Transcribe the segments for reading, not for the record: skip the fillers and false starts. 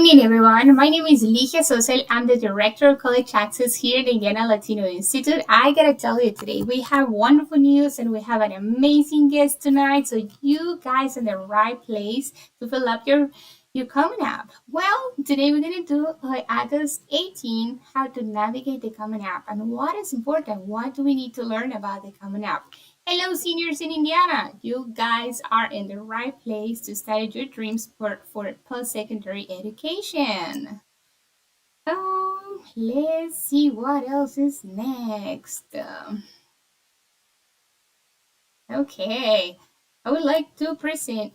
evening, everyone. My name is Ligia Sosel. I'm the Director of College Access here at the Indiana Latino Institute. I gotta tell you today, we have wonderful news and we have an amazing guest tonight. So you guys in the right place to fill up your Common App. Well, today we're gonna do August 18, how to navigate the Common App and what is important. What do we need to learn about the Common App? Hello, seniors in Indiana. You guys are in the right place to start your dreams for post-secondary education. Let's see what else is next. Okay. I would like to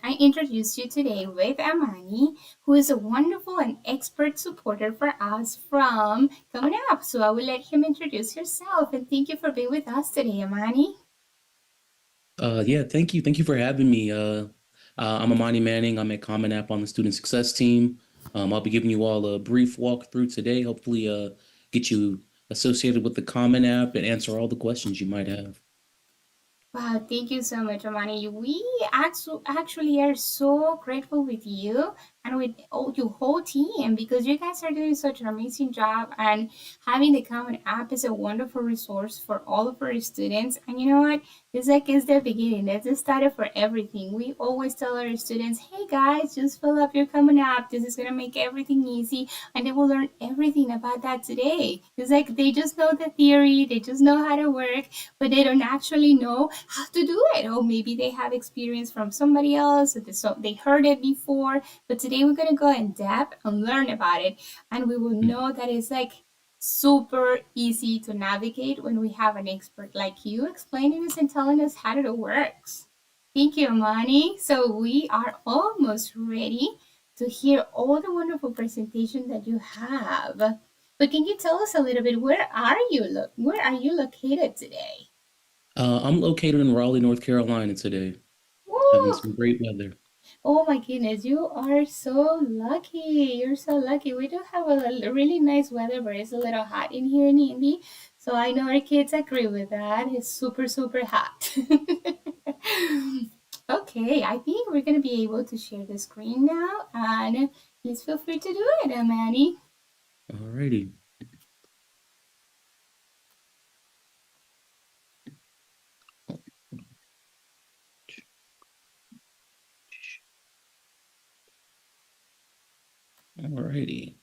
I introduce you today with Amani, who is a wonderful and expert supporter for us from Coming Up. So I will let him introduce yourself and thank you for being with us today, Amani. Yeah, thank you. Thank you for having me. I'm Amani Manning. I'm at Common App on the student success team. I'll be giving you all a brief walkthrough today. Hopefully, get you associated with the Common App and answer all the questions you might have. Wow, thank you so much, Amani. We actually are so grateful with you and with all your whole team because you guys are doing such an amazing job. And having the Common App is a wonderful resource for all of our students. And you know what? It's the beginning. It's the start for everything. We always tell our students, hey guys, just fill up your Common App. This is gonna make everything easy, and they will learn everything about that today. It's like they just know the theory, they just know how to work, but they don't actually know how to do it. Or maybe they have experience from somebody else, so they heard it before. But today we're gonna go in depth and learn about it, and we will Mm. know that it's like super easy to navigate when we have an expert like you explaining us and telling us how it works. Thank you, Amani. So we are almost ready to hear all the wonderful presentation that you have. But can you tell us a little bit where are you located today? I'm located in Raleigh, North Carolina today, having Woo! some great weather. Oh my goodness, you are so lucky. You're so lucky. We do have a really nice weather, but it's a little hot in here in Indy. So I know our kids agree with that. It's super, super hot. Okay, I think we're going to be able to share the screen now. And please feel free to do it, Amani. Alrighty. Alrighty.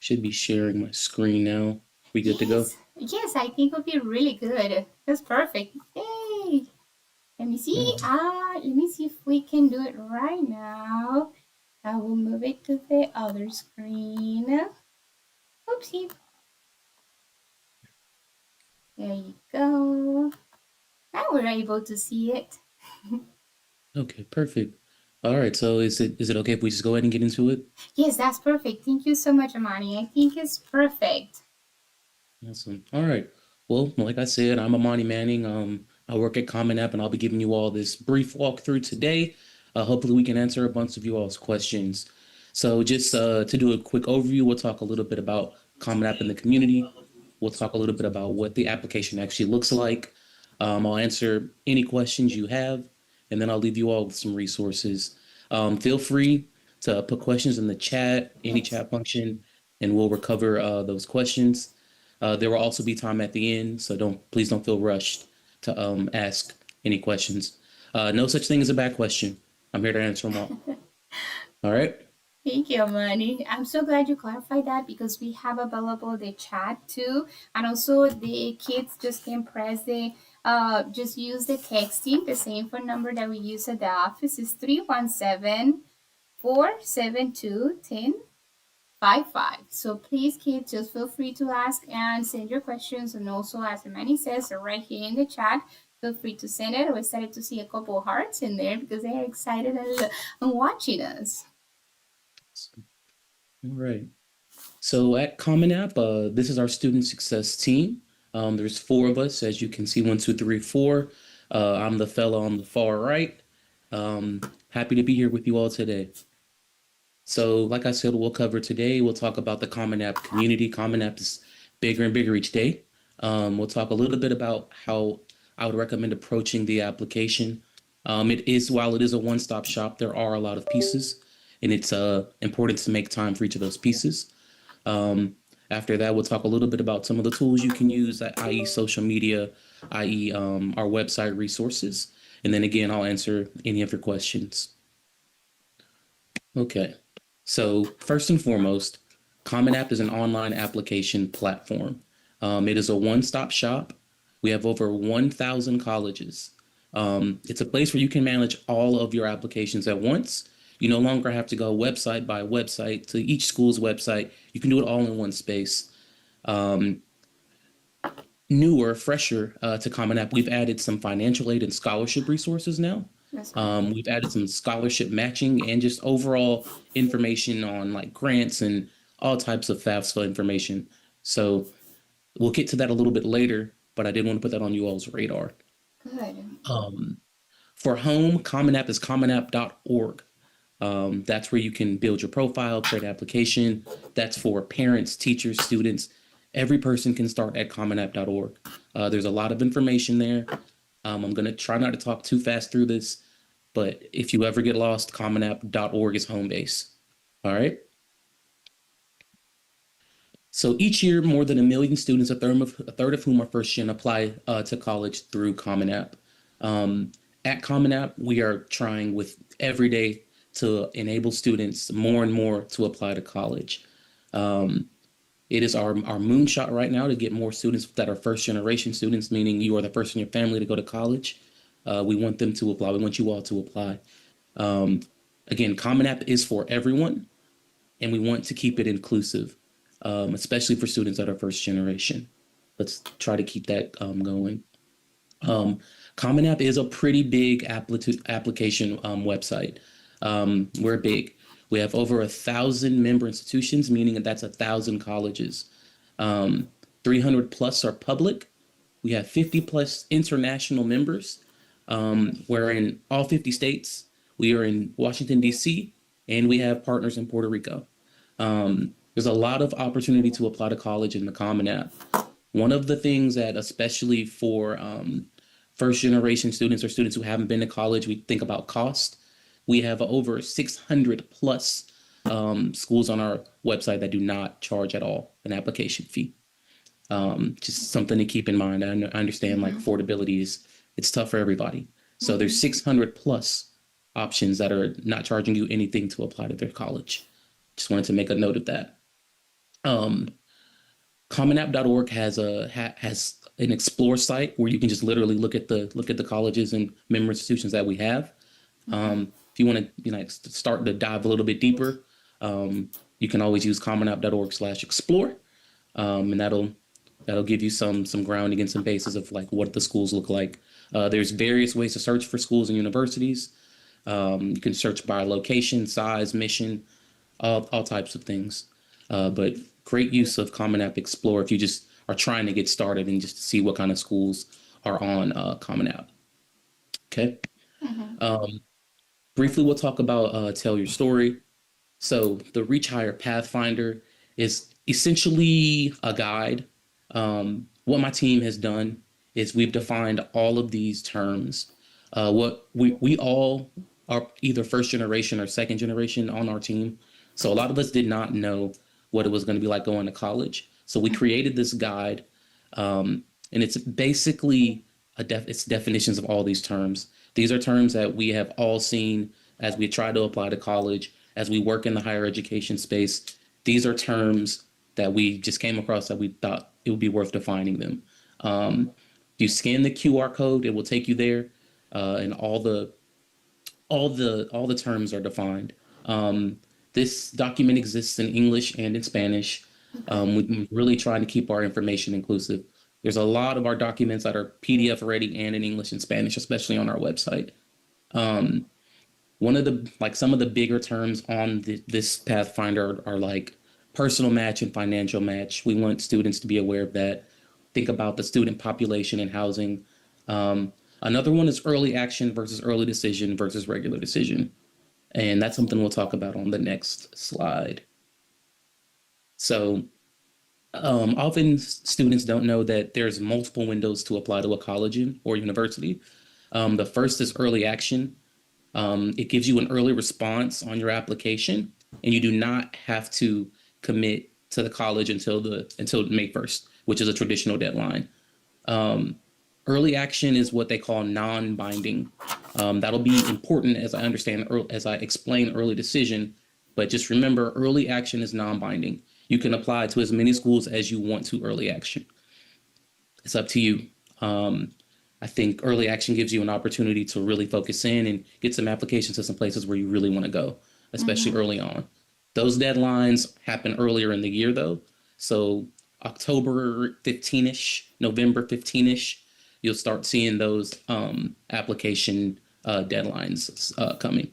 Should be sharing my screen now. We good to go? Yes, I think it would be really good. That's perfect. Yay! Uh, Let me see if we can do it right now. I will move it to the other screen. Oopsie. There you go. Now we're able to see it. okay, perfect. All right, so is it okay if we just go ahead and get into it? Yes, that's perfect. Thank you so much, Amani. I think it's perfect. Awesome. All right. Well, like I said, I'm Amani Manning. I work at Common App, and I'll be giving you all this brief walkthrough today. Hopefully, we can answer a bunch of you all's questions. So, just to do a quick overview, we'll talk a little bit about Common App in the community. We'll talk a little bit about what the application actually looks like. I'll answer any questions you have, and then I'll leave you all with some resources. Feel free to put questions in the chat, any Yes. chat function, and we'll recover those questions. There will also be time at the end, so please don't feel rushed to ask any questions. No such thing as a bad question. I'm here to answer them all. All right. Thank you, Amani. I'm so glad you clarified that because we have available the chat too. And also the kids just can press just use the texting. The same phone number that we use at the office is 317-472-1055. So please, kids, just feel free to ask and send your questions. And also, as Amani says, right here in the chat, feel free to send it. We're excited to see a couple of hearts in there because they are excited and watching us. All right. So at Common App, this is our student success team. There's four of us, as you can see, one, two, three, four. I'm the fellow on the far right. Happy to be here with you all today. So, like I said, we'll cover today. We'll talk about the Common App community. Common App is bigger and bigger each day. We'll talk a little bit about how I would recommend approaching the application. While it is a one-stop shop, there are a lot of pieces. and it's important to make time for each of those pieces. Um, After that, we'll talk a little bit about some of the tools you can use, i.e., social media, i.e., our website resources. And then again, I'll answer any of your questions. Okay. So, first and foremost, Common App is an online application platform. It is a one stop shop. We have over 1,000 colleges. It's a place where you can manage all of your applications at once. You no longer have to go website by website to each school's website. You can do it all in one space. Um, Newer, fresher to Common App, we've added some financial aid and scholarship resources now. That's great. We've added some scholarship matching and just overall information on like grants and all types of FAFSA information. So we'll get to that a little bit later, but I did want to put that on you all's radar. Good. Um, for home, Common App is commonapp.org. That's where you can build your profile, create an application. That's for parents, teachers, students. Every person can start at commonapp.org. There's a lot of information there. I'm going to try not to talk too fast through this, but if you ever get lost, commonapp.org is home base. All right. So each year, more than 1 million students, a third of whom are first gen, apply to college through Common App. Um, at Common App, we are trying with every day to enable students more and more to apply to college. Um, it is our moonshot right now to get more students that are first generation students, meaning you are the first in your family to go to college. We want them to apply. We want you all to apply. Um, Again, Common App is for everyone, and we want to keep it inclusive, especially for students that are first generation. Let's try to keep that going. Um, Common App is a pretty big application website. We're big. We have over 1,000 member institutions, meaning that that's 1,000 colleges. 300 plus are public. We have 50 plus international members. We're in all 50 states. We are in Washington, D.C., and we have partners in Puerto Rico. There's a lot of opportunity to apply to college in the Common App. One of the things that, especially for first generation students or students who haven't been to college, we think about cost. We have over 600 plus schools on our website that do not charge at all an application fee. Just something to keep in mind. I understand like Mm-hmm. affordability is it's tough for everybody. So there's Mm-hmm. 600 plus options that are not charging you anything to apply to their college. Just wanted to make a note of that. Um, commonapp.org has an explore site where you can just literally look at the colleges and member institutions that we have. Mm-hmm. If you want to start to dive a little bit deeper, you can always use commonapp.org/explore, and that'll give you some grounding and some basis of like what the schools look like. There's various ways to search for schools and universities. You can search by location, size, mission, all types of things. But great use of Common App Explore if you just are trying to get started and just to see what kind of schools are on Common App. Okay. Mm-hmm. Um, Briefly, we'll talk about Tell Your Story. So the Reach Higher Pathfinder is essentially a guide. What my team has done is we've defined all of these terms. What we all are either first generation or second generation on our team. So a lot of us did not know what it was going to be like going to college. So we created this guide, and it's basically it's definitions of all these terms. These are terms that we have all seen as we try to apply to college, as we work in the higher education space. These are terms that we just came across that we thought it would be worth defining them. If you scan the QR code, it will take you there, and all the terms are defined. This document exists in English and in Spanish. Okay. We're really trying to keep our information inclusive. There's a lot of our documents that are PDF ready and in English and Spanish, especially on our website. Um, One of the some of the bigger terms on this Pathfinder are like personal match and financial match. We want students to be aware of that. Think about the student population and housing. Another one is early action versus early decision versus regular decision. And that's something we'll talk about on the next slide. So often students don't know that there's multiple windows to apply to a college or university. The first is early action. It gives you an early response on your application, and you do not have to commit to the college until May 1st, which is a traditional deadline. Um, Early action is what they call non-binding. That'll be important as I understand, as I explain early decision. But just remember, early action is non-binding. You can apply to as many schools as you want to early action. It's up to you. Um, I think early action gives you an opportunity to really focus in and get some applications to some places where you really want to go, especially Mm-hmm. early on. Those deadlines happen earlier in the year, though. So October 15-ish, November 15-ish, you'll start seeing those application deadlines coming.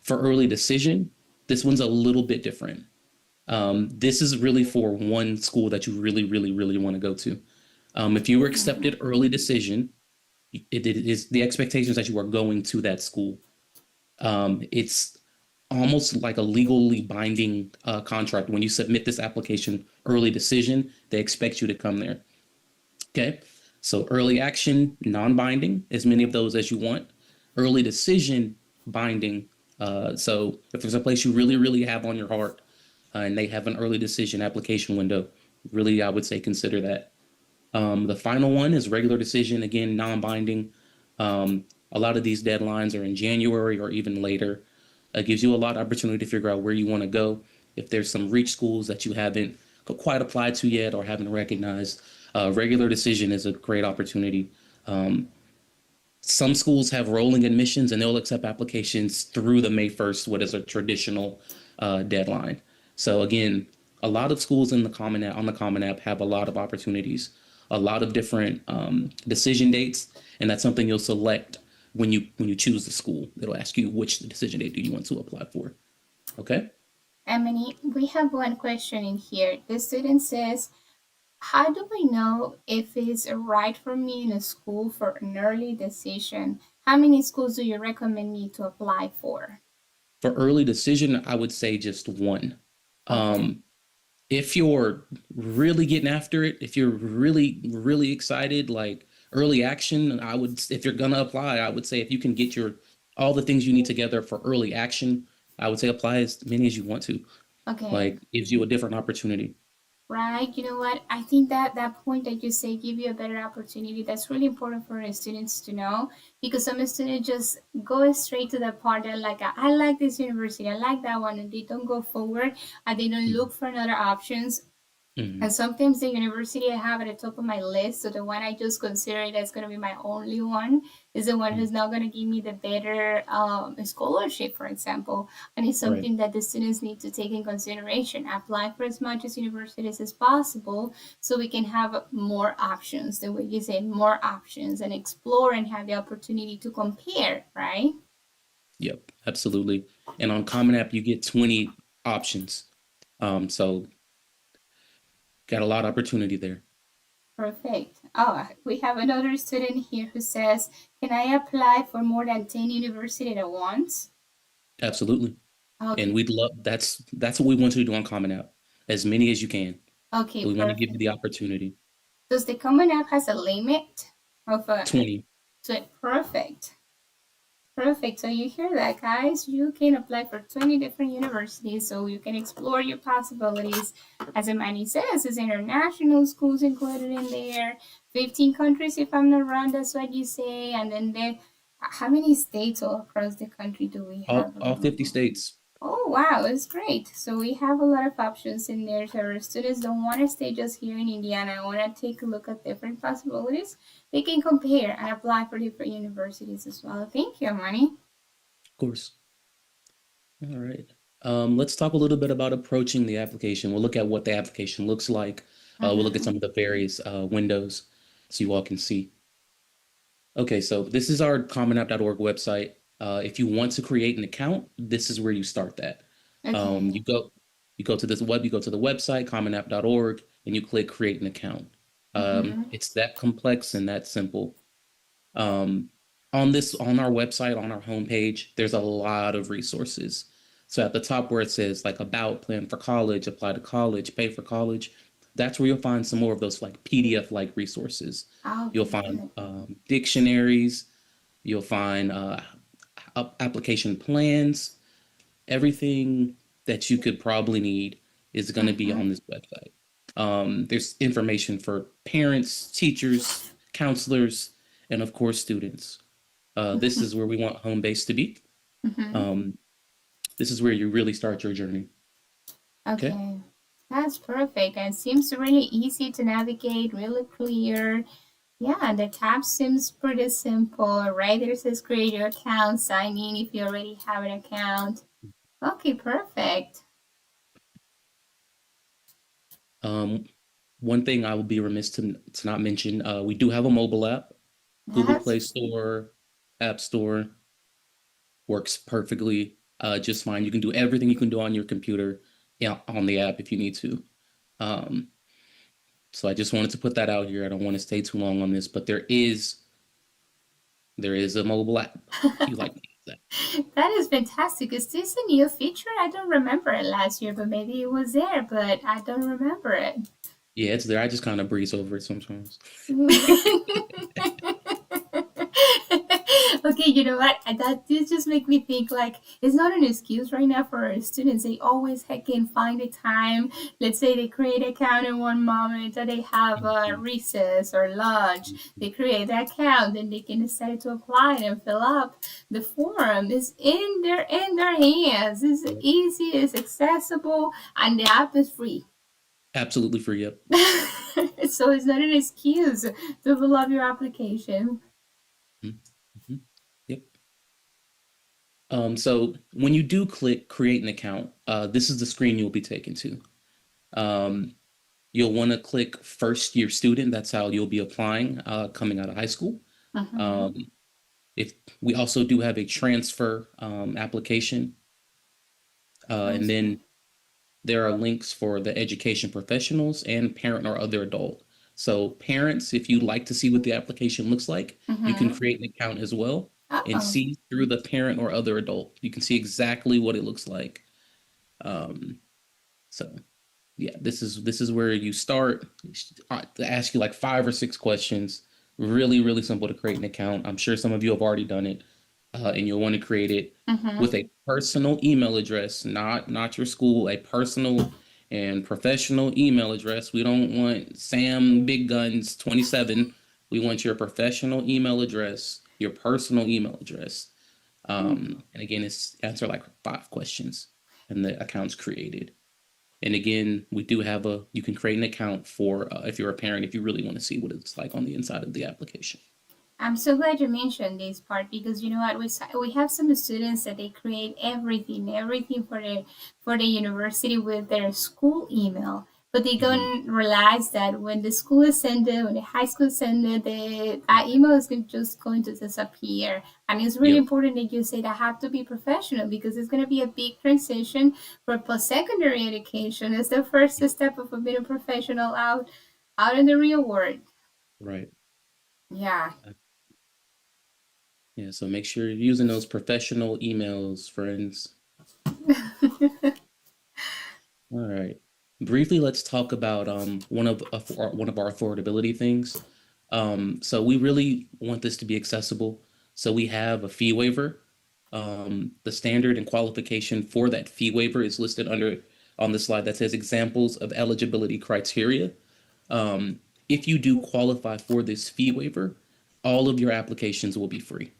For early decision, this one's a little bit different. This is really for one school that you really, really, really want to go to. If you were Mm-hmm. accepted early decision, it is the expectations that you are going to that school. It's almost like a legally binding contract. When you submit this application early decision, they expect you to come there. Okay. So early action, non-binding, as many of those as you want. Early decision, binding. So if there's a place you really, really have on your heart and they have an early decision application window, really, I would say consider that. The final one is regular decision, again, non-binding. A lot of these deadlines are in January or even later. It gives you a lot of opportunity to figure out where you want to go. If there's some reach schools that you haven't quite applied to yet or haven't recognized, regular decision is a great opportunity. Um, some schools have rolling admissions and they'll accept applications through the May 1st, what is a traditional deadline. So again, a lot of schools in the Common App on the Common App have a lot of opportunities, a lot of different decision dates, and that's something you'll select when you choose the school. It'll ask you which decision date do you want to apply for. Okay. Amani, we have one question in here. The student says, how do I know if it's right for me in a school for an early decision? How many schools do you recommend me to apply for? For early decision, I would say just one. Okay. Um, if you're really getting after it, if you're really, really excited, like early action, if you're gonna apply, I would say if you can get your all the things you need together for early action, I would say apply as many as you want to. Okay. Like gives you a different opportunity. Right. You know what? I think that that point that you say give you a better opportunity, that's really important for the students to know because some students just go straight to the part that like I like this university, I like that one, and they don't go forward and they don't Mhm. look for other options. And Mhm. sometimes the university I have at the top of my list, so the one I just consider it as going to be my only one, is the one Mhm. who's not going to give me the better scholarship, for example. And it's Right. something that the students need to take in consideration. Apply for as much as universities as possible so we can have more options, the way you say, more options, and explore and have the opportunity to compare, right? Yep. Absolutely. And on Common App, you get 20 options. So got a lot of opportunity there. Perfect. Oh, we have another student here who says, can I apply for more than 10 universities at once? Absolutely. And Okay. we'd love that's what we want you to do on Common App. As many as you can. Okay, We want to give you perfect. the opportunity. Does the Common App has a limit of a 20. to it? Perfect. Perfect. So you hear that, guys? You can apply for 20 different universities, so you can explore your possibilities. As Amani says, it's international schools included in there. 15 countries, if I'm not wrong, that's what you say. And then how many states all across the country do we have All 50 available? states. Oh, wow, it's great. So we have a lot of options in there. So our students don't want to stay just here in Indiana. I want to take a look at different possibilities. They can compare and apply for different universities as well. Thank you, Amani. Of course. All right. Let's talk a little bit about approaching the application. We'll look at what the application looks like. We'll look at Mm-hmm. some of the various windows so you all can see. Okay, so this is our commonapp.org website. If you want to create an account, this is where you start that. Okay. You go to you go to the website, commonapp.org, and you click create an account. Mm-hmm. It's that complex and that simple. Um, on our website, on our homepage, there's a lot of resources. So at the top where it says like about, plan for college, apply to college, pay for college, that's where you'll find some more of those like PDF like resources. You'll Okay, find good. dictionaries. You'll find application plans, everything that you could probably need is going to be Mm-hmm. on this website. There's information for parents, teachers, counselors, and of course, students. This is where we want home base to be. Mm-hmm. Um, this is where you really start your journey. Okay. Okay. That's perfect. And seems really easy to navigate, really clear. Yeah, the tab seems pretty simple, right? There says create your account, sign in if you already have an account. Okay, perfect. Um, One thing I will be remiss to not mention, we do have a mobile app. Google That's Play Store, App Store works perfectly, just fine. You can do everything you can do on your computer, yeah, on the app if you need to. Um, so I just wanted to put that out here. I don't want to stay too long on this, but there is a mobile app if you like to use that. that is fantastic. Is this a new feature? I don't remember it last year, but maybe it was there, but I don't remember it. Yeah, it's there. I just kind of breeze over it sometimes. Okay, you know what? That this just make me think like it's not an excuse right now for our students. They always can find a time. Let's say they create an account in one moment that they have a Mhm. recess or lunch. They create that account, then they can decide to apply it and fill up the form. It's in their hands. It's Yeah. easy. It's accessible, and the app is free. Absolutely free. Yep. So it's not an excuse to fill up your application. Mhm. Yep. So when you do click create an account, this is the screen you'll be taken to. Um, you'll want to click first year student. That's how you'll be applying coming out of high school. Mm-hmm. Um, if we also do have a transfer application, and Transfer. then there are links for the education professionals and parent or other adult. So parents, if you'd like to see what the application looks like, you can Mm-hmm. create an account as well and Oh. see through the parent or other adult. You can see exactly what it looks like. Um, so yeah, this is where you start. I ask you like 5 or 6 questions. Really, really simple to create an account. I'm sure some of you have already done it, and you'll want to create it with Mm-hmm. a personal email address, not your school, a personal and professional email address. We don't want Sam Big Guns 27. We want your professional email address, your personal email address. And again, it's answer like 5 questions, and the account's created. And again, we do have you can create an account for if you're a parent, if you really want to see what it's like on the inside of the application. I'm so glad you mentioned this part because you know what we have some students that they create everything for the university with their school email, but they Mhm. don't realize that when the school is sending, when the high school sending, that email is just going to disappear. And it's really Yep. important that you say that have to be professional because it's going to be a big transition for post-secondary education. It's the first step of being a professional out in the real world. Right. Yeah. Uh, Yeah. So make sure you're using those professional emails, friends. All right. Briefly, let's talk about one of our affordability things. So we really want this to be accessible. So we have a fee waiver. The standard and qualification for that fee waiver is listed under on the slide that says examples of eligibility criteria. Um, if you do qualify for this fee waiver, all of your applications will be free,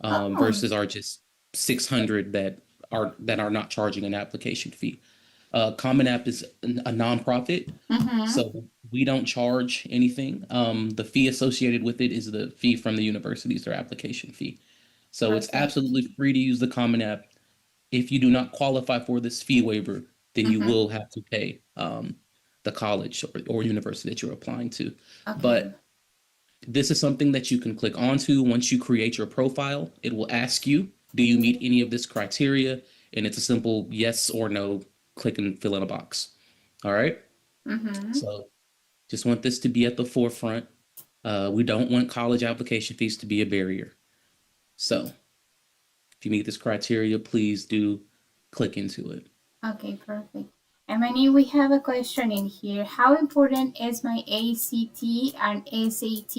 Oh. versus our just 600 that are not charging an application fee. Common App is a nonprofit, Mm-hmm. so we don't charge anything. The fee associated with it is the fee from the universities, their application fee. So it's Perfect. absolutely free to use the Common App. If you do not qualify for this fee waiver, then you Mm-hmm. will have to pay the college or university that you're applying to. Okay. But this is something that you can click onto once you create your profile. It will ask you, do you meet any of this criteria? And it's a simple yes or no, click and fill in a box. All right. Mm-hmm. So just want this to be at the forefront. We don't want college application fees to be a barrier. So if you meet this criteria, please do click into it. Okay, perfect. Emily, we have a question in here. How important is my ACT and SAT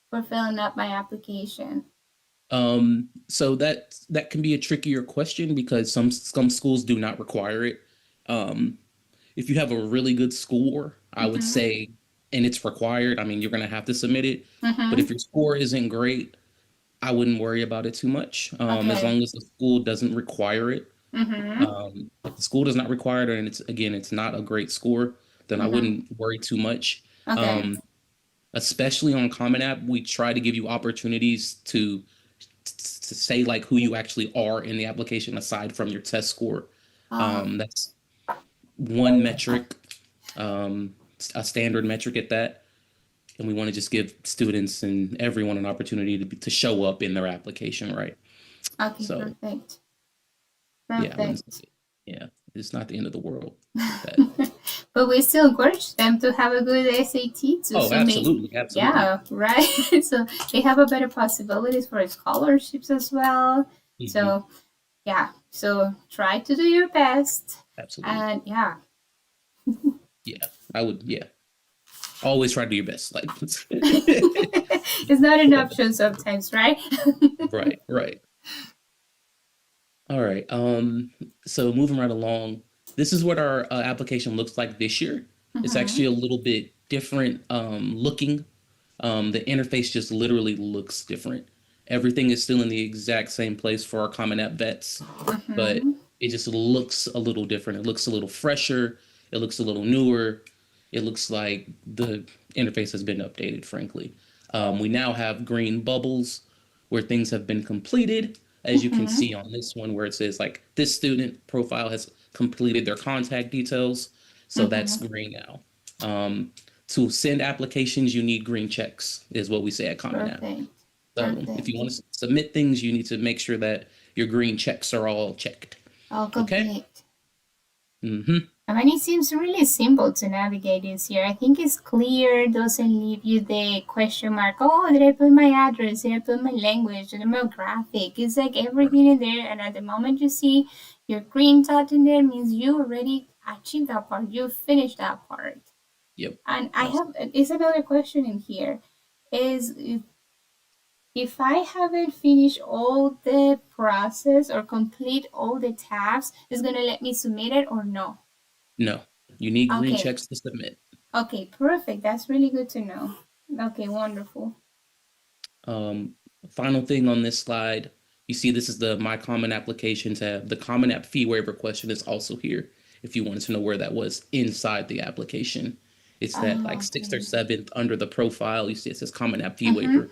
for filling up my application? So that can be a trickier question because some schools do not require it. Um, if you have a really good score, I would Mm-hmm. say, and it's required, I mean, you're going to have to submit it. But Mm-hmm. if your score isn't great, I wouldn't worry about it too much. As Okay. long as the school doesn't require it. Mm-hmm. If the school does not require it and it's not a great score, then I Mm-hmm. wouldn't worry too much. Okay. Um, Especially on Common App, we try to give you opportunities to say like who you actually are in the application aside from your test score. Oh, That's one metric, a standard metric at that, and we want to just give students and everyone an opportunity to show up in their application, right? okay, So perfect. yeah, I wouldn't Perfect. say, yeah, it's not the end of the world with that. But we still encourage them to have a good SAT too. Oh, So maybe, absolutely, absolutely. yeah, right. So they have a better possibilities for scholarships as well. Hmm. So yeah, so try to do your best, Absolutely. and yeah, Yeah, I would. Yeah, always try to do your best. Like, it's not an option sometimes, right? right, right. All right. So moving right along, this is what our application looks like this year. It's Mm-hmm. actually a little bit different looking. The interface just literally looks different. Everything is still in the exact same place for our Common App vets, but Mm-hmm. it just looks a little different. It looks a little fresher. It looks a little newer. It looks like the interface has been updated, frankly. We now have green bubbles where things have been completed, as you can Mm-hmm. see on this one, where it says like this student profile has completed their contact details. So that's Mm-hmm. green now. Um, to send applications, you need green checks, is what we say at Common App. Perfect. So if you Perfect. want to submit things, you need to make sure that your green checks are all checked. All Okay? complete. Mm-hmm. I mean, it seems really simple to navigate this here. I think it's clear, doesn't leave you the question mark. Oh, did I put my address? Did I put my language? The demographic? It's like Right. everything in there. And at the moment you see your green dot in there, means you already achieved that part. You finished that part. Yep. And I have, Absolutely. is another question in here. Is if I haven't finished all the process or complete all the tabs, is gonna let me submit it or no? No, you need green Okay. checks to submit. Okay, perfect. That's really good to know. Okay, wonderful. Um, Final thing on this slide, you see this is the My Common Application tab. The Common App fee waiver question is also here if you wanted to know where that was inside the application. It's that like Oh, sixth or okay. seventh under the profile. You see it says Common App fee Mm-hmm. waiver.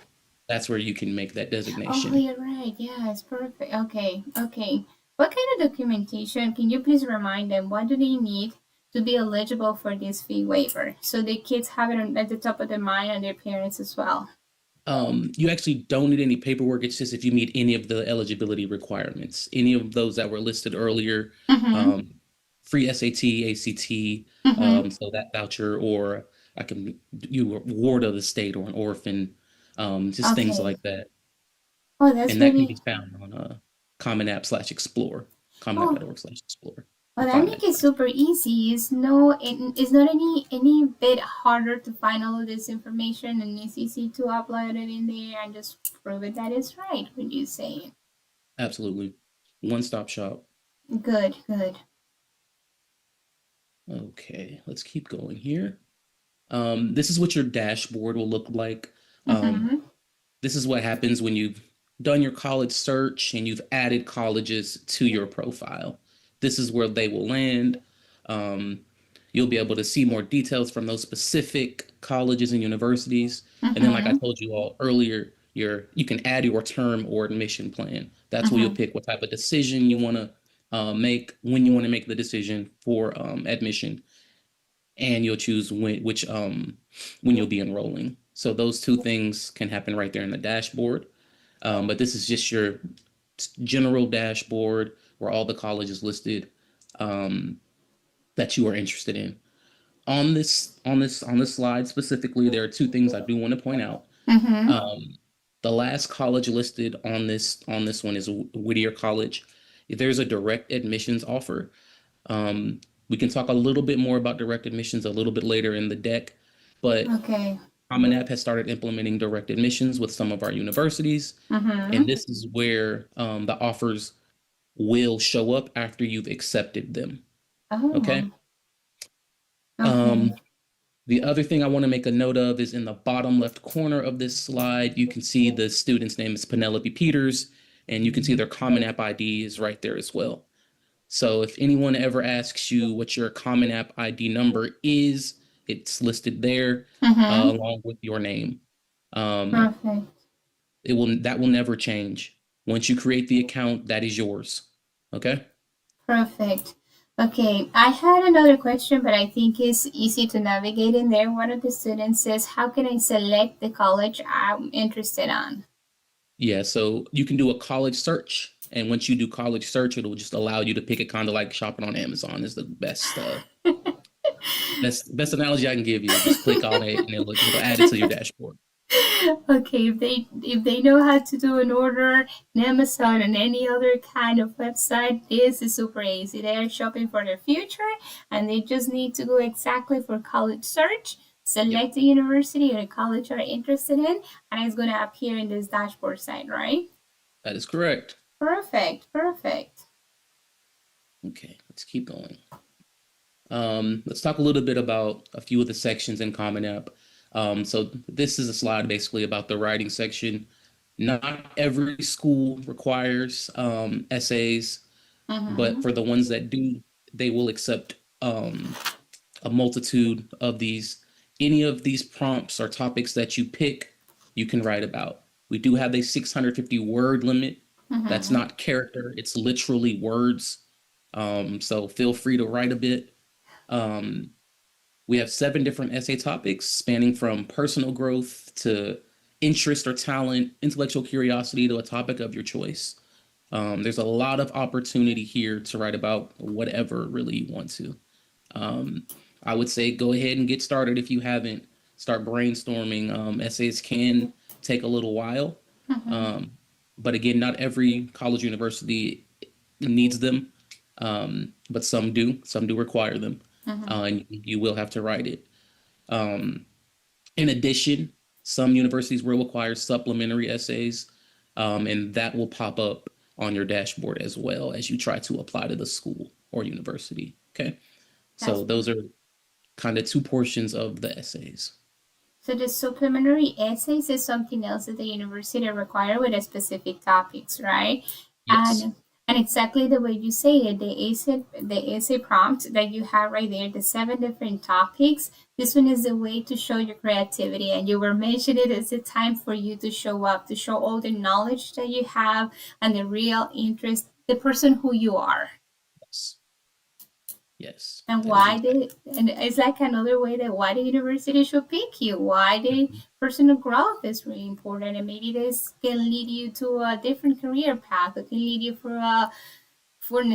That's where you can make that Oh, designation. you're right. Yeah, it's perfect. Okay, okay. What kind of documentation? Can you please remind them what do they need to be eligible for this fee waiver? So the kids have it at the top of their mind and their parents as well. You actually don't need any paperwork. It's just if you meet any of the eligibility requirements, any of those that were listed earlier, Mm-hmm. um, free SAT, ACT, Mm-hmm. so that voucher, or I can you were ward of the state or an orphan, just things Okay. like that, Oh, that's and that can be really. found on Common App slash Explore, Oh, commonapp.org/explore, well, or that Common make App it slash. super easy. It's not any bit harder to find all of this information, and it's easy to upload it in there and just prove it that it's right when you say it. Absolutely, one-stop shop. Good, good. Okay, let's keep going here. This is what your dashboard will look like. Um, Mm-hmm. This is what happens when you've done your college search and you've added colleges to your profile. This is where they will land. Um, you'll be able to see more details from those specific colleges and universities. And then, like I Mm-hmm. told you all earlier, you can add your term or admission plan. That's where you'll Mm-hmm. pick what type of decision you want to make, when you want to make the decision for admission, and you'll choose when you'll be enrolling. So those two things can happen right there in the dashboard. But this is just your general dashboard where all the colleges listed um, that you are interested in. On this slide specifically, there are two things I do want to point out. Mm-hmm. Um, the last college listed on this one is Whittier College. There's a direct admissions offer. Um, we can talk a little bit more about direct admissions a little bit later in the deck, but Okay. Common App has started implementing direct admissions with some of our universities, and Mm-hmm. this is where the offers will show up after you've accepted them. Okay. Oh, okay. Um, the other thing I want to make a note of is in the bottom left corner of this slide, you can see the student's name is Penelope Peters, and you can see their Common App ID is right there as well. So if anyone ever asks you what your Common App ID number is, it's listed there Mm-hmm. along with your name. Um, Perfect. that will never change. Once you create the account, that is yours. Okay? Perfect. Okay, I had another question, but I think it's easy to navigate in there. One of the students says, how can I select the college I'm interested on? Yeah, so you can do a college search, and once you do college search, it'll just allow you to pick it kind of like shopping on Amazon is the best analogy I can give you. Just click on it and it'll add it to your dashboard. Okay, if they know how to do an order in Amazon and any other kind of website, this is super easy. They are shopping for their future and they just need to go exactly for college search, Yep, select the university or the college they're interested in, and it's gonna appear in this dashboard site, right? that is correct. Perfect, perfect. Okay, let's keep going. Let's talk a little bit about a few of the sections in Common App. So this is a slide basically about the writing section. Not every school requires essays, but Mm-hmm. for the ones that do, they will accept a multitude of these. Any of these prompts or topics that you pick, you can write about. We do have a 650 word limit. That's Mm-hmm. not character, it's literally words. So feel free to write a bit. Um, we have 7 different essay topics spanning from personal growth to interest or talent, intellectual curiosity to a topic of your choice. There's a lot of opportunity here to write about whatever really you want to. Um, I would say go ahead and get started if you haven't. Start brainstorming. Essays can take a little while, Mm-hmm. um, but again, not every college university needs them, but some do. Some do require them, Mm-hmm. and you will have to write it. Um, in addition, some universities will require supplementary essays, and that will pop up on your dashboard as well as you try to apply to the school or university. Okay, That's so those are kind of 2 portions of the essays. So the supplementary essays is something else that the university require with a specific topics, right? Yes, And exactly the way you say it, the essay prompt that you have right there, the 7 different topics. This one is the way to show your creativity, and you were mentioning it as a time for you to show up, to show all the knowledge that you have and the real interest, the person who you are. yes, yes. And That is why exactly. they and it's like another way that why the university should pick you, why the personal growth is really important, and maybe this can lead you to a different career path, it can lead you for a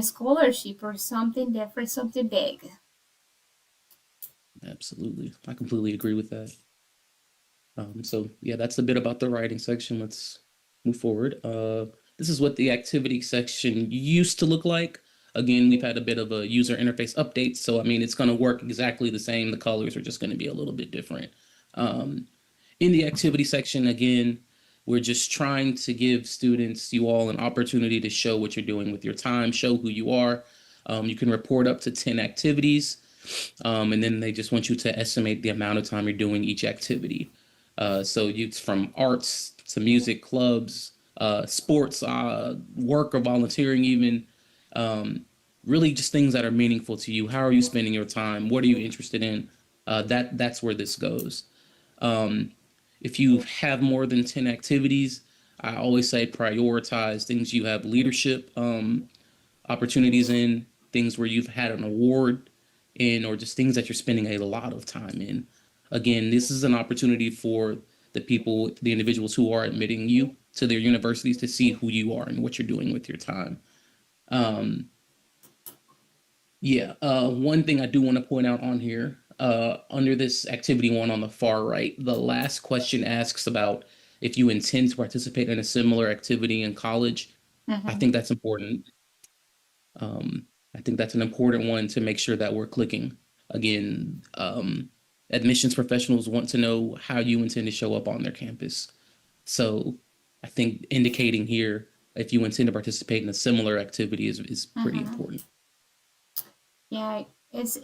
scholarship or something different, something big. Absolutely. I completely agree with that. So yeah, that's a bit about the writing section. Let's move forward. This is what the activity section used to look like. Again, we've had a bit of a user interface update, so I mean, it's going to work exactly the same. The colors are just going to be a little bit different. Um, in the activity section, again, we're just trying to give students, you all, an opportunity to show what you're doing with your time, show who you are. You can report up to 10 activities, and then they just want you to estimate the amount of time you're doing each activity. So it's from arts to music, clubs, sports, work or volunteering, even. Um, Really, just things that are meaningful to you. How are you spending your time? What are you interested in? That's where this goes. Um, if you have more than 10 activities, I always say prioritize things you have leadership opportunities in, things where you've had an award in, or just things that you're spending a lot of time in. Again, this is an opportunity for the people, the individuals who are admitting you to their universities to see who you are and what you're doing with your time. Um, yeah, one thing I do want to point out on here, under this activity one on the far right, the last question asks about if you intend to participate in a similar activity in college. I Mm-hmm. think that's important. Um, I think that's an important one to make sure that we're clicking. Again, Admissions professionals want to know how you intend to show up on their campus. So I think indicating here if you intend to participate in a similar activity is pretty Mm-hmm. important. Yeah, it's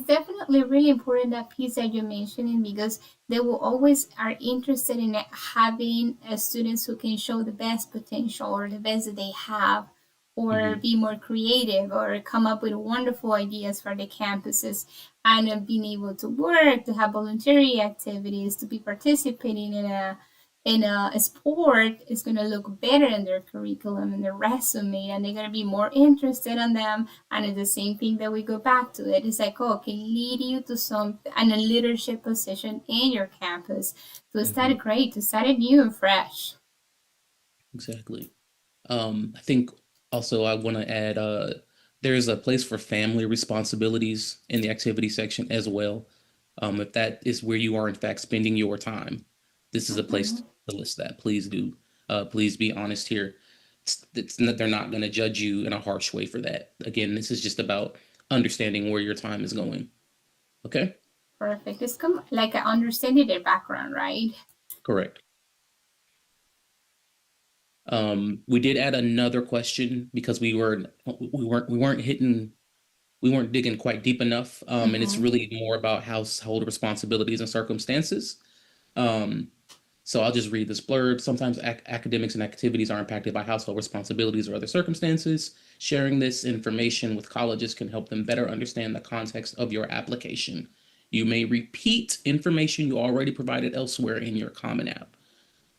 definitely really important that piece that you're mentioning because they will always are interested in having students who can show the best potential or the best that they have, or Hmm. be more creative or come up with wonderful ideas for the campuses, and being able to work, to have voluntary activities, to be participating in a sport is going to look better in their curriculum and their resume, and they're going to be more interested in them. And it's the same thing that we go back to it. It's like, oh, can lead you to some and a leadership position in your campus to start Hmm. great, to start it new and fresh. Exactly. I think also I want to add there's a place for family responsibilities in the activity section as well. If that is where you are in fact spending your time, this is a place Mm-hmm. to list that. Please do. Please be honest here. They're not going to judge you in a harsh way for that. Again, this is just about understanding where your time is going. Okay? Perfect. It's come like understanding their background, right? Correct. We did add another question because we weren't digging quite deep enough. And it's Mm-hmm. really more about household responsibilities and circumstances. Um, so I'll just read this blurb. Sometimes academics and activities are impacted by household responsibilities or other circumstances. Sharing this information with colleges can help them better understand the context of your application. You may repeat information you already provided elsewhere in your Common App.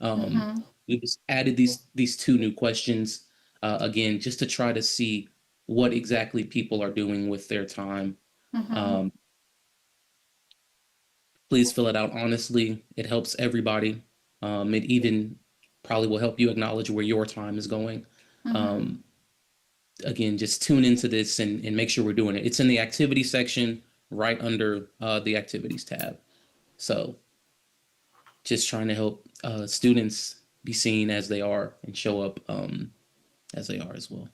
Um, Mm-hmm. we just added these two new questions again, just to try to see what exactly people are doing with their time. Mm-hmm. Um, please fill it out honestly. It helps everybody. It even probably will help you acknowledge where your time is going. Mm-hmm. Um, again, just tune into this and make sure we're doing it. It's in the activity section right under the activities tab. So just trying to help students be seen as they are and show up as they are as well.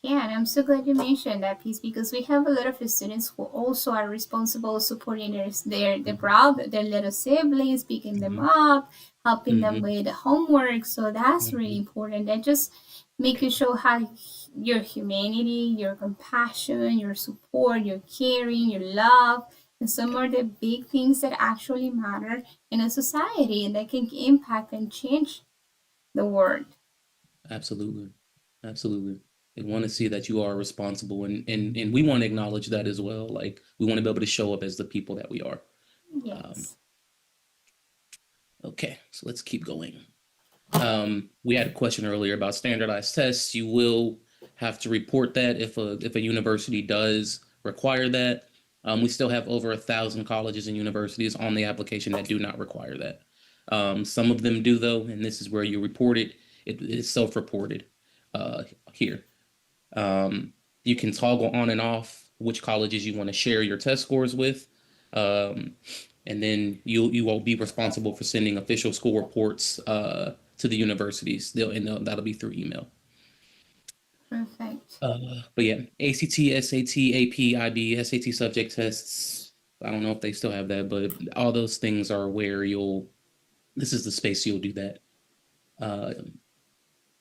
Yeah, and I'm so glad you mentioned that piece because we have a lot of students who also are responsible supporting their Mhm. brother, their little siblings, picking them Mhm. up, helping them Mhm. with homework. So that's really Mhm. important. That just make you show how your humanity, your compassion, your support, your caring, your love, and some Yeah, are the big things that actually matter in a society and that can impact and change the world. absolutely. Absolutely. They want to see that you are responsible and we want to acknowledge that as well. Like we want to be able to show up as the people that we are. Um, Yes. okay, so let's keep going. We had a question earlier about standardized tests. You will have to report that if a university does require that. We still have over 1,000 colleges and universities on the application that do not require that. Some of them do though, and this is where you report it. It is self-reported uh, here. Um, you can toggle on and off which colleges you want to share your test scores with. Um, and then you will be responsible for sending official school reports to the universities. That'll be through email. Perfect. But yeah, ACT, SAT, AP, IB, SAT subject tests. I don't know if they still have that, but all those things are where you'll. This is the space you'll do that. Uh,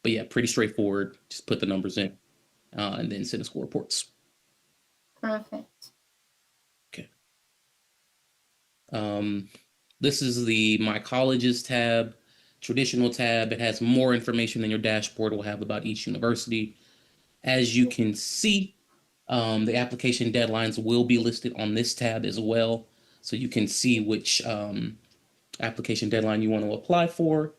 but yeah, pretty straightforward. Just put the numbers in and then send the school reports. Perfect. Okay. Um, this is the My Colleges tab, traditional tab. It has more information than your dashboard will have about each university. As you can see, the application deadlines will be listed on this tab as well. So you can see which application deadline you want to apply for.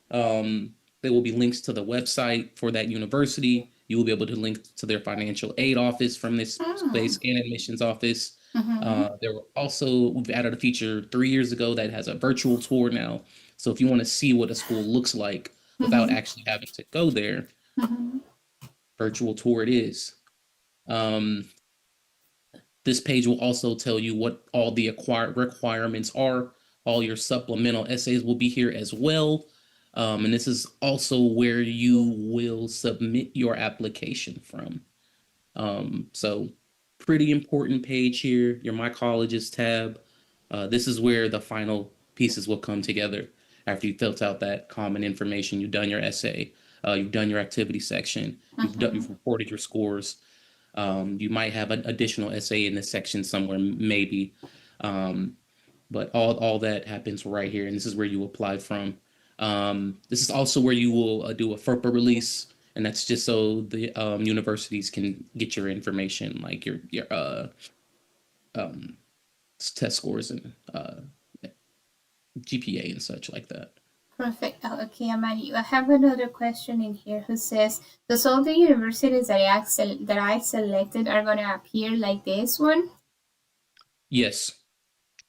There will be links to the website for that university. You will be able to link to their financial aid office from this Mm. space and admissions office. Mm-hmm. There were also, we've added a feature 3 years ago that has a virtual tour now. So if you want to see what a school looks like without Mm-hmm. actually having to go there, Mm-hmm. virtual tour it is. Um, this page will also tell you what all the acquired requirements are. All your supplemental essays will be here as well. And this is also where you will submit your application from. So pretty important page here, your My Colleges tab. This is where the final pieces will come together after you filled out that common information. You've done your essay, you've done your activity section, Mm-hmm. you've reported your scores. You might have an additional essay in this section somewhere, maybe. Um, but all that happens right here, and this is where you apply from. This is also where you will do a FERPA release, and that's just so the universities can get your information, like your um, test scores and GPA and such like that. Perfect. Oh, okay, Amani. I have another question in here who says, does all the universities that I selected are gonna appear like this one? Yes.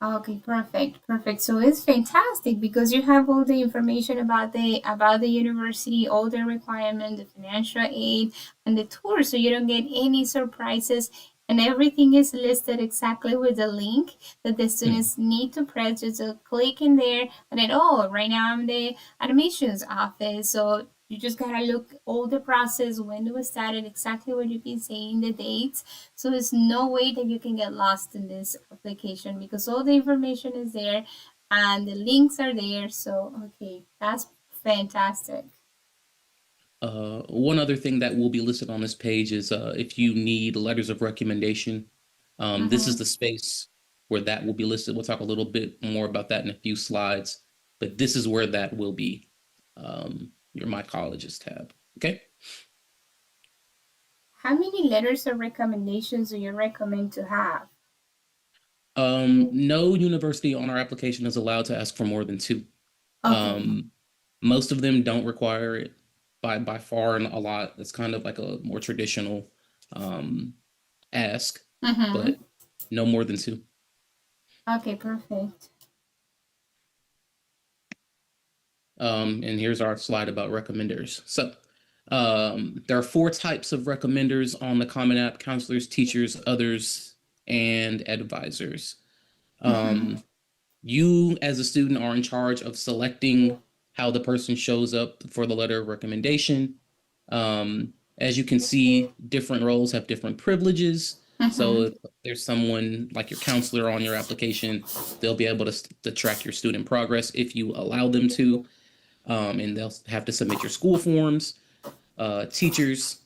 Okay, perfect, perfect. So it's fantastic because you have all the information about the university, all the requirement, the financial aid, and the tour, so you don't get any surprises, and everything is listed exactly with the link that the Mhm. students need to press. Just to click in there, and then oh, right now I'm in the admissions office, so you just gotta look all the process, when it was started, exactly what you've been saying, the dates, so there's no way that you can get lost in this application because all the information is there and the links are there. So, okay, that's fantastic. One other thing that will be listed on this page is if you need letters of recommendation, this is Mm-hmm. the space where that will be listed. We'll talk a little bit more about that in a few slides, but this is where that will be, your My Colleges tab. Okay. How many letters of recommendations do you recommend to have? No university on our application is allowed to ask for more than two. Okay. Um, Most of them don't require it by far and a lot. It's kind of like a more traditional um, ask, Mm-hmm. but no more than two. Okay, perfect. And here's our slide about recommenders. So there are four types of recommenders on the Common App: counselors, teachers, others, and advisors. Mm-hmm. Um, you, as a student, are in charge of selecting how the person shows up for the letter of recommendation. As you can see, different roles have different privileges. So Mm-hmm. if there's someone like your counselor on your application, they'll be able to track your student progress if you allow them to, and they'll have to submit your school forms. Teachers,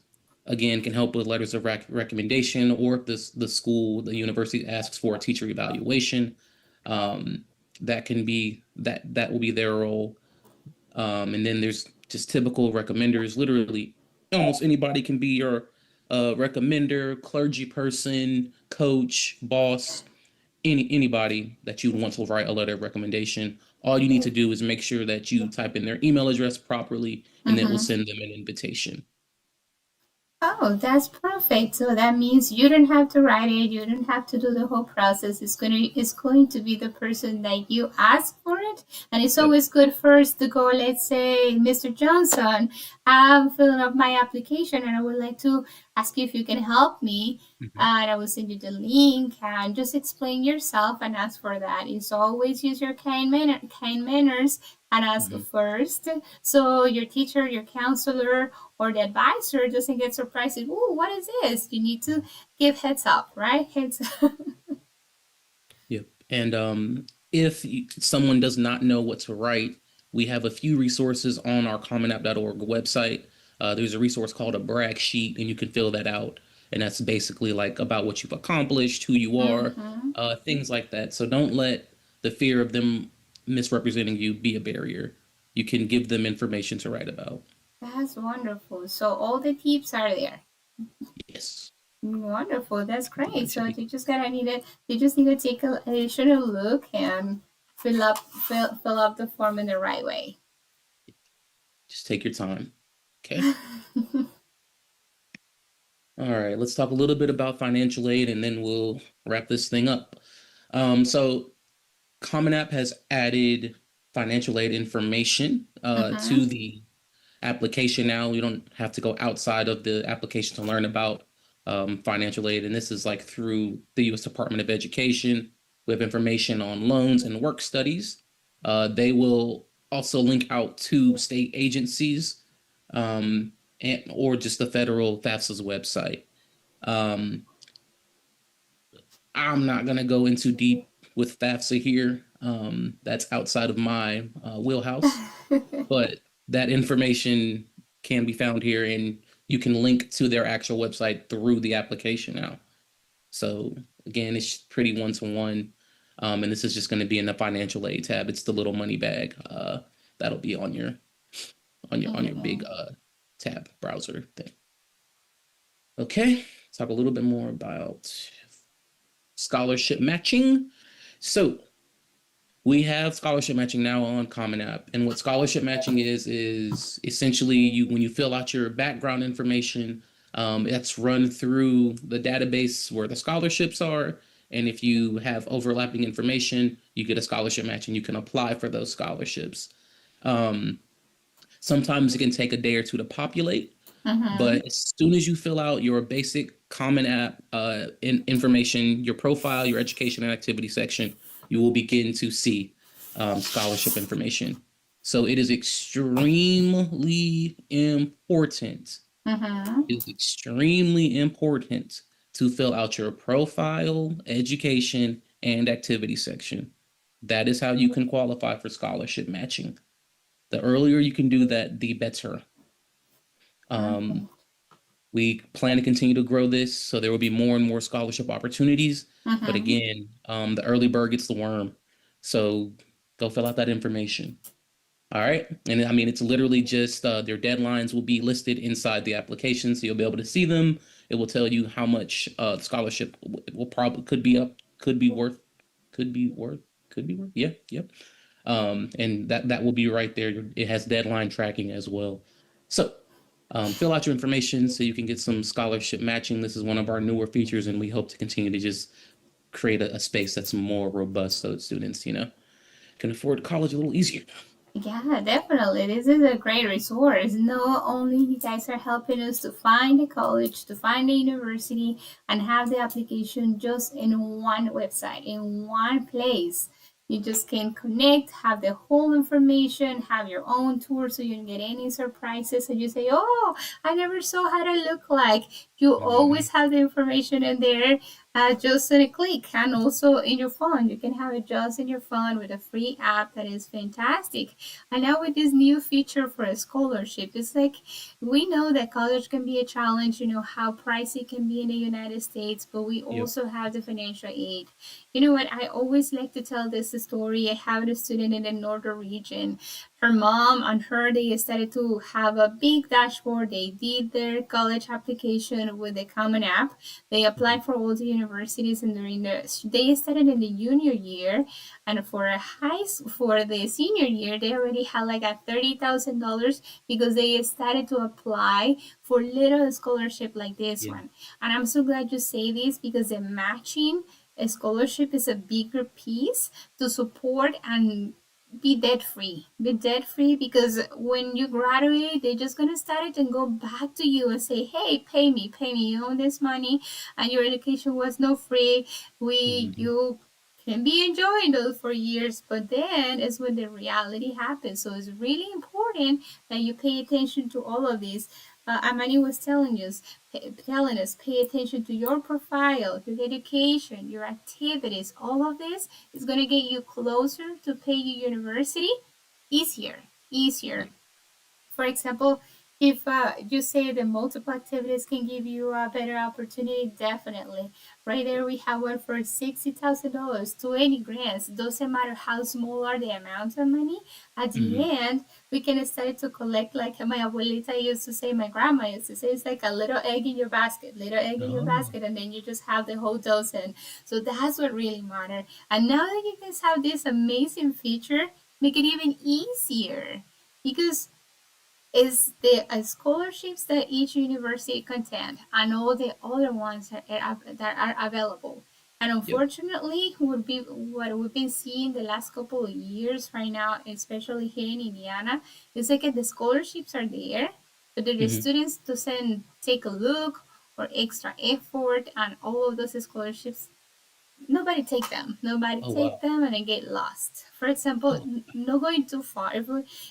again, can help with letters of recommendation, or if the school, the university asks for a teacher evaluation, um, that will be their role. And then there's just typical recommenders. Literally, almost anybody can be your recommender, clergy person, coach, boss, anybody that you want to write a letter of recommendation. All you need to do is make sure that you type in their email address properly, and it will Mm-hmm. send them an invitation. Oh, that's perfect. So that means you don't have to write it. You don't have to do the whole process. It's going to be the person that you ask for it. And it's Yep. always good first to go, let's say, Mr. Johnson, I'm filling up my application and I would like to ask you if you can help me. Mhm. And I will send you the link and just explain yourself and ask for that. It's always use your kind manners and ask Mhm. first. So your teacher, your counselor, or the advisor doesn't get surprised. Oh, what is this? You need to give heads up, right? Heads up. Yep. And if someone does not know what to write, we have a few resources on our commonapp.org website. There's a resource called a brag sheet, and you can fill that out. And that's basically like about what you've accomplished, who you are, Mm-hmm. things like that. So don't let the fear of them misrepresenting you be a barrier. You can give them information to write about. That's wonderful. So all the tips are there. Yes. Wonderful. That's great. So Essentially, they just need to take a additional look and fill up the form in the right way. just take your time. Okay. All right, let's talk a little bit about financial aid and then we'll wrap this thing up. So Common App has added financial aid information Mm-hmm. to the application now. You don't have to go outside of the application to learn about financial aid. And this is like through the US Department of Education. We have information on loans and work studies. They will also link out to state agencies, um, or just the federal FAFSA's website. Um, I'm not going to go into deep. with FAFSA here. That's outside of my wheelhouse, but that information can be found here, and you can link to their actual website through the application now. So again, it's pretty one to one. And this is just going to be in the financial aid tab. It's the little money bag. That'll be on your on your big Yeah. tab browser thing. Okay, talk a little bit more about scholarship matching. So we have scholarship matching now on Common App, and what scholarship matching is essentially you when you fill out your background information, it's run through the database where the scholarships are, and if you have overlapping information, you get a scholarship match, and you can apply for those scholarships. Um, Sometimes it can take a day or two to populate, Mm-hmm. but as soon as you fill out your basic Common App information, your profile, your education and activity section, you will begin to see scholarship information. So it is extremely important. Mm-hmm. It is extremely important to fill out your profile, education, and activity section. That is how you can qualify for scholarship matching. The earlier you can do that, the better. Um, Perfect. We plan to continue to grow this, so there will be more and more scholarship opportunities. But Mm-hmm. again, the early bird gets the worm. So go fill out that information. All right. And I mean, it's literally just their deadlines will be listed inside the application. So you'll be able to see them. It will tell you how much the scholarship will probably could be up, could be worth, could be worth, could be worth. Yeah. Yep. And that will be right there. It has deadline tracking as well. So fill out your information so you can get some scholarship matching. This is one of our newer features, and we hope to continue to just create a space that's more robust so that students, can afford college a little easier. Yeah, definitely. This is a great resource. Not only you guys are helping us to find the college, to find the university, and have the application just in one website, in one place. You just can connect, have the whole information, have your own tour so you don't get any surprises. And you say, oh, I never saw how to look like. You Mhm. always have the information in there just in a click, and also in your phone. You can have it just in your phone with a free app that is fantastic. And now with this new feature for a scholarship, it's like we know that college can be a challenge, you know, how pricey it can be in the United States, but we Yep. also have the financial aid. You know what? I always like to tell this story. I have a student in the northern region. Her mom and her, they started to have a big dashboard. They did their college application with the Common App. They Mhm. applied for all the universities, and during they started in the junior year, and for the senior year they already had like a $30,000 because they started to apply for little scholarship like this Yeah. one. And I'm so glad you say this because the matching scholarship is a bigger piece to support and be debt free, because when you graduate they're just gonna start it and go back to you and say, hey, pay me, you own this money and your education was no free. We Mhm. You can be enjoying those for years, but then is when the reality happens. So it's really important that you pay attention to all of this. Amani was telling us, pay attention to your profile, your education, your activities. All of this is going to get you closer to pay your university easier, easier. Yeah. For example, if you say the multiple activities can give you a better opportunity, definitely. Right there, we have one for $60,000, 20 grants. Doesn't matter how small are the amounts of money. At the Mhm. end, we can start to collect, like my abuelita used to say, my grandma used to say, it's like a little egg in your basket, little egg in your Oh. basket, and then you just have the whole dozen. So that's what really matters. And now that you guys have this amazing feature, make it even easier because is the scholarships that each university contain and all the other ones that are available. And Yep. unfortunately, would be what we've been seeing the last couple of years right now, especially here in Indiana, is like the scholarships are there, but the Mhm. students doesn't take a look or extra effort and all of those scholarships. nobody take them. Nobody Oh take wow. them and they get lost. For example, Oh not going too far.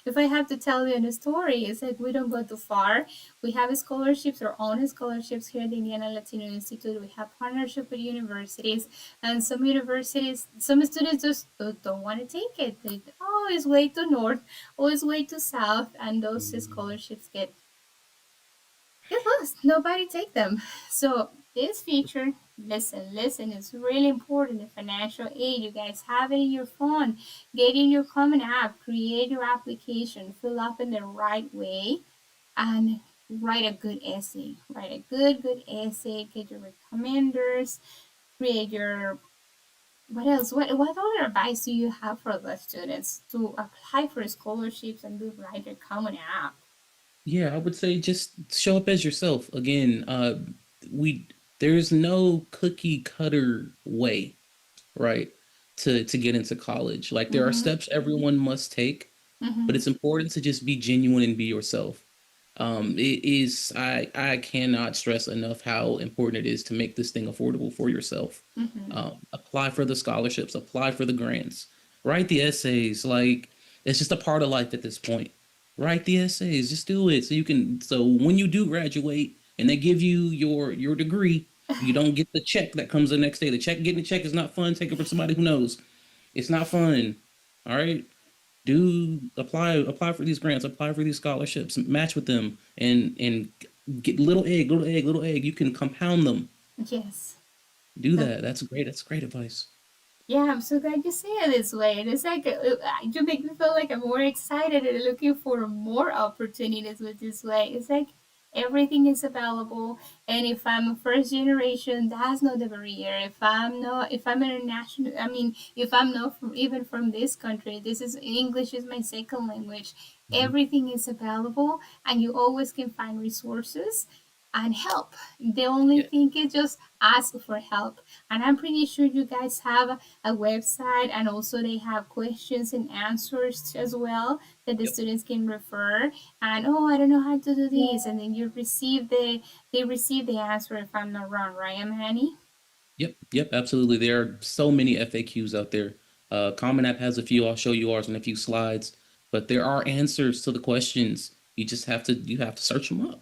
If I have to tell you a story, it's like we don't go too far. We have scholarships, our own scholarships here at the Indiana Latino Institute. We have partnership with universities, and some universities, some students just don't want to take it. They, oh, it's way too north, oh, it's way too south, and those mm, scholarships get lost. Nobody take them. So this feature, listen, it's really important. The financial aid, you guys have it in your phone. Get in your Common App, create your application, fill up in the right way, and write a good essay. Write a good essay. Get your recommenders. Create your what else? What other advice do you have for the students to apply for scholarships and do write their Common App? yeah, I would say just show up as yourself. Again, we there's no cookie cutter way, right, to get into college. Like there are Mm-hmm. steps everyone must take, but Mm-hmm. it's important to just be genuine and be yourself. It is I cannot stress enough how important it is to make this thing affordable for yourself. Mm-hmm. Apply for the scholarships, apply for the grants, write the essays. Like it's just a part of life at this point. Write the essays, just do it so you can. So when you do graduate and they give you your degree, you don't get the check that comes the next day. The check getting the check is not fun. Take it from somebody who knows. It's not fun. All right, do apply for these grants, apply for these scholarships, match with them, and get little egg. You can compound them. Yes. Do So that. That's great advice. yeah, I'm so glad you say it this way. And it's like you make me feel like I'm more excited and looking for more opportunities with this way. It's like everything is available, and if I'm a first generation, that's not the barrier. If I'm international, I mean, if I'm not from even from this country, this is English is my second language. Mhm. Everything is available, and you always can find resources and help. The only Yeah. thing is just ask for help. And I'm pretty sure you guys have a website, and also they have questions and answers as well that the Yep. students can refer. And oh, I don't know how to do this, and then they receive the answer if I'm not wrong, right, Amani? Yep. Yep. Absolutely. There are so many FAQs out there. Common App has a few. I'll show you ours in a few slides. But there are answers to the questions. You have to search them up.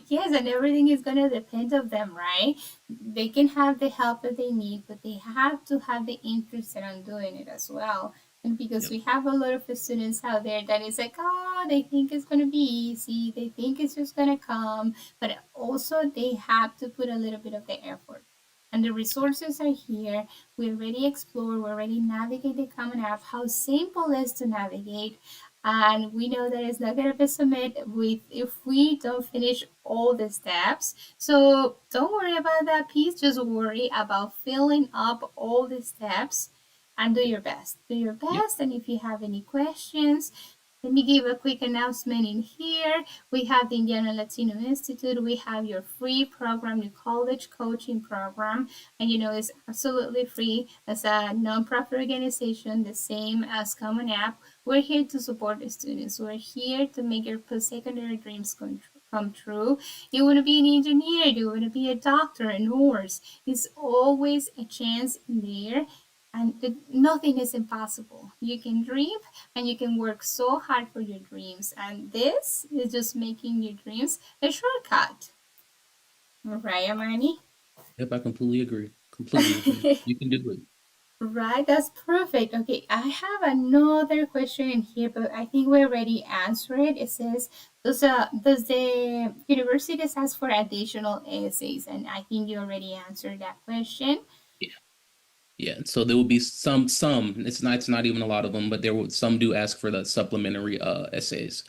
Yes, and everything is going to depend of them, right? They can have the help that they need, but they have to have the interest in doing it as well. And because Yep. we have a lot of students out there that is like, oh, they think it's going to be easy, they think it's just going to come, but also they have to put a little bit of the effort. And the resources are here. We already explore, we already navigate the Common App, how simple it is to navigate, and we know that it's not going to be submit with if we don't finish all the steps. So don't worry about that piece, just worry about filling up all the steps and do your best. Do your Yep. best, and if you have any questions, let me give a quick announcement in here. We have the Indiana Latino Institute. We have your free program, the college coaching program. And you know, it's absolutely free as a nonprofit organization, the same as Common App. We're here to support the students. We're here to make your post-secondary dreams come true. You want to be an engineer, you want to be a doctor, a nurse. It's always a chance in there, and nothing is impossible. You can dream, and you can work so hard for your dreams. And this is just making your dreams a shortcut. Right, Amani? Yep. I completely agree. Completely agree. You can do it. Right, that's perfect. Okay, I have another question in here, but I think we already answered it. It says, does the universities ask for additional essays? And I think you already answered that question. Yeah. Yeah, so there will be some. It's not even a lot of them, but some do ask for the supplementary essays,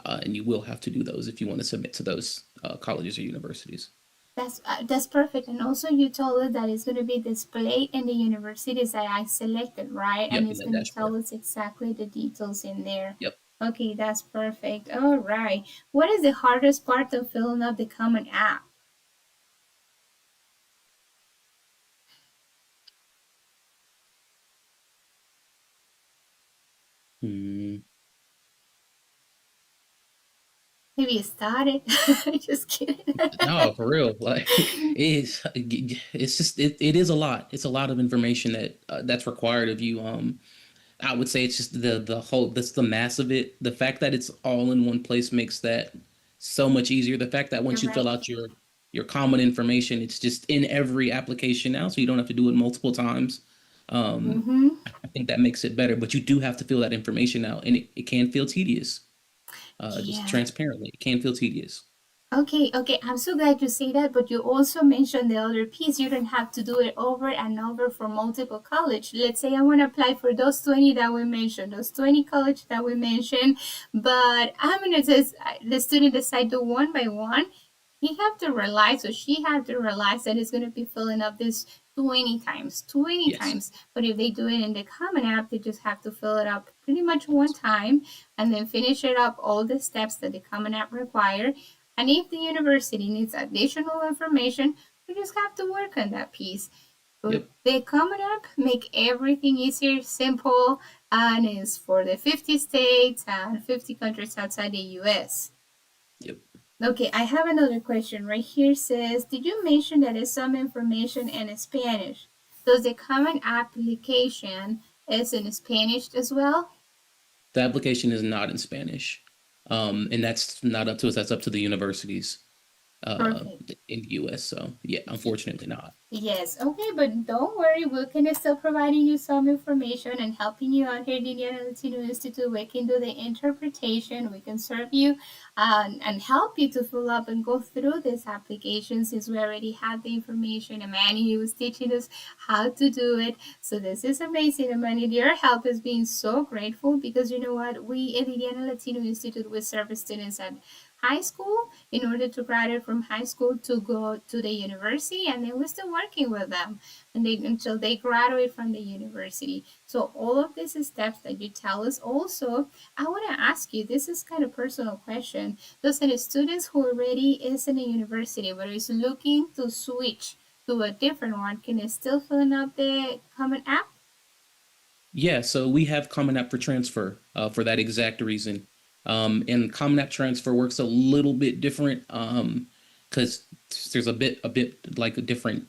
and you will have to do those if you want to submit to those colleges or universities. That's perfect. And also, you told us that it's going to be displayed in the universities that I selected, right? Yep, And in it's that going to tell dashboard. us exactly the details in there. Yep. Okay, that's perfect. All right. What is the hardest part of filling up the Common App? Hmm. Maybe start it. Just kidding. No, for real. Like it's just it is a lot. It's a lot of information that's required of you. I would say it's just the whole that's the mass of it. The fact that it's all in one place makes that so much easier. The fact that You're once you fill right. out your common information, it's just in every application now, so you don't have to do it multiple times. Um, Mm-hmm. I think that makes it better, but you do have to fill that information out, and it can feel tedious. Just Yeah. transparently, it can feel tedious. Okay, okay. I'm so glad you say that, but you also mentioned the other piece. You don't have to do it over and over for multiple college. Let's say I want to apply for those 20 that we mentioned, those 20 college that we mentioned, but I'm going to just, the student decide to one by one. He have to realize, or she have to realize that it's going to be filling up this 20 Yes. times. But if they do it in the Common App, they just have to fill it up pretty much one time and then finish it up all the steps that the Common App require, and if the university needs additional information, we just have to work on that piece. But Yep. the Common App make everything easier, simple, and is for the 50 states and 50 countries outside the US. Yep. Okay, I have another question right here. Says, did you mention that there's some information in Spanish? Does the Common application is in Spanish as well? The application is not in Spanish, and that's not up to us. That's up to the universities uh, Perfect. in the U.S. So yeah, unfortunately not. Yes, okay, but don't worry, we can still providing you some information and helping you out here at the Indiana Latino Institute. We can do the interpretation, we can serve you and help you to fill up and go through this application since we already have the information. Amani was teaching us how to do it. So this is amazing, Amani. Your help is being so grateful because you know what? We at the Indiana Latino Institute, we serve students at high school in order to graduate from high school to go to the university, and then we're still working with them and they until they graduate from the university. So all of these steps that you tell us, also I want to ask you, this is kind of personal question. Those are the students who already is in a university but is looking to switch to a different one, can they still fill up the Common App? Yeah, so we have Common App for transfer for that exact reason. And Common App transfer works a little bit different because there's a bit like a different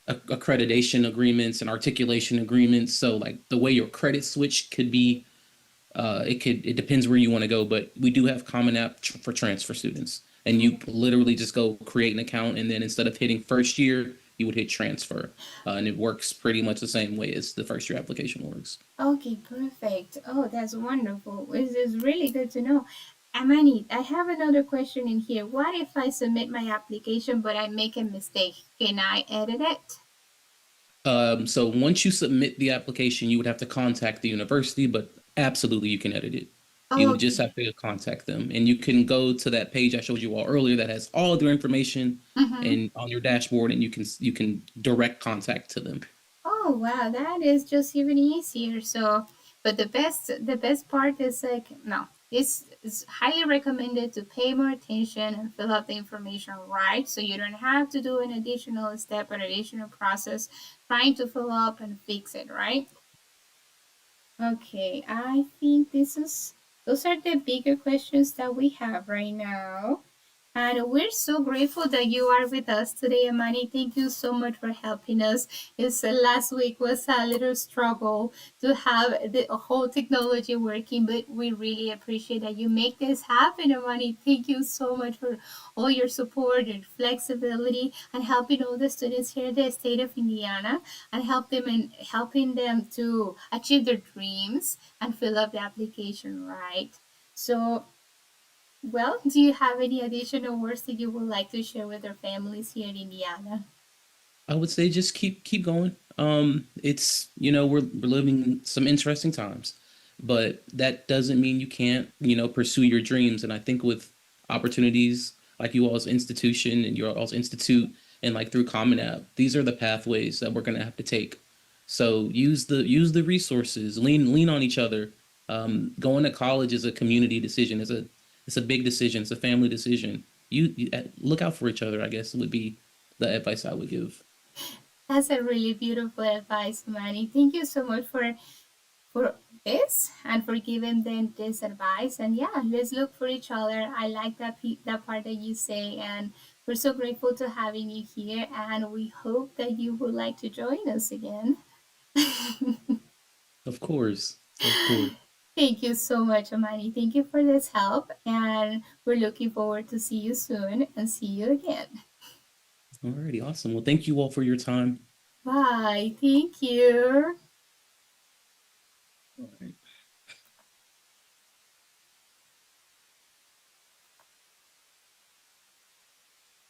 accreditation agreements and articulation agreements. So like the way your credit switch could be, it depends where you want to go. But we do have Common App for transfer students, and you literally just go create an account, and then instead of hitting first year, you would hit transfer, and it works pretty much the same way as the first year application works. Okay, perfect. Oh, that's wonderful. This is really good to know. Amani, I have another question in here. What if I submit my application but I make a mistake? Can I edit it? So once you submit the application, you would have to contact the university, but absolutely you can edit it. You would just Okay. have to contact them, and you can go to that page I showed you all earlier that has all of their information Mm-hmm. and on your dashboard, and you can direct contact to them. Oh wow, that is just even easier. So, but the best part is like no, it's highly recommended to pay more attention and fill out the information right, so you don't have to do an additional step or additional process trying to fill up and fix it, right? Okay, I think this is those are the bigger questions that we have right now. And we're so grateful that you are with us today, Amani. Thank you so much for helping us. It's last week was a little struggle to have the whole technology working, but we really appreciate that you make this happen, Amani. Thank you so much for all your support and flexibility and helping all the students here in the state of Indiana and helping them to achieve their dreams and fill up the application right. So well, do you have any additional words that you would like to share with our families here in Indiana? I would say just keep going. It's we're living some interesting times, but that doesn't mean you can't pursue your dreams. And I think with opportunities like you all's institution and your all's institute and like through Common App, these are the pathways that we're gonna have to take. So use the resources, lean on each other. Going to college is a community decision. It's a big decision. It's a family decision. You look out for each other. I guess would be the advice I would give. That's a really beautiful advice, Manny. Thank you so much for this and for giving them this advice. And yeah, let's look for each other. I like that part that you say, and we're so grateful to having you here. And we hope that you would like to join us again. Of course. Of course. Thank you so much, Amani. Thank you for this help, and we're looking forward to see you soon and see you again. Alrighty, awesome. Well, thank you all for your time. Bye. Thank you. All right.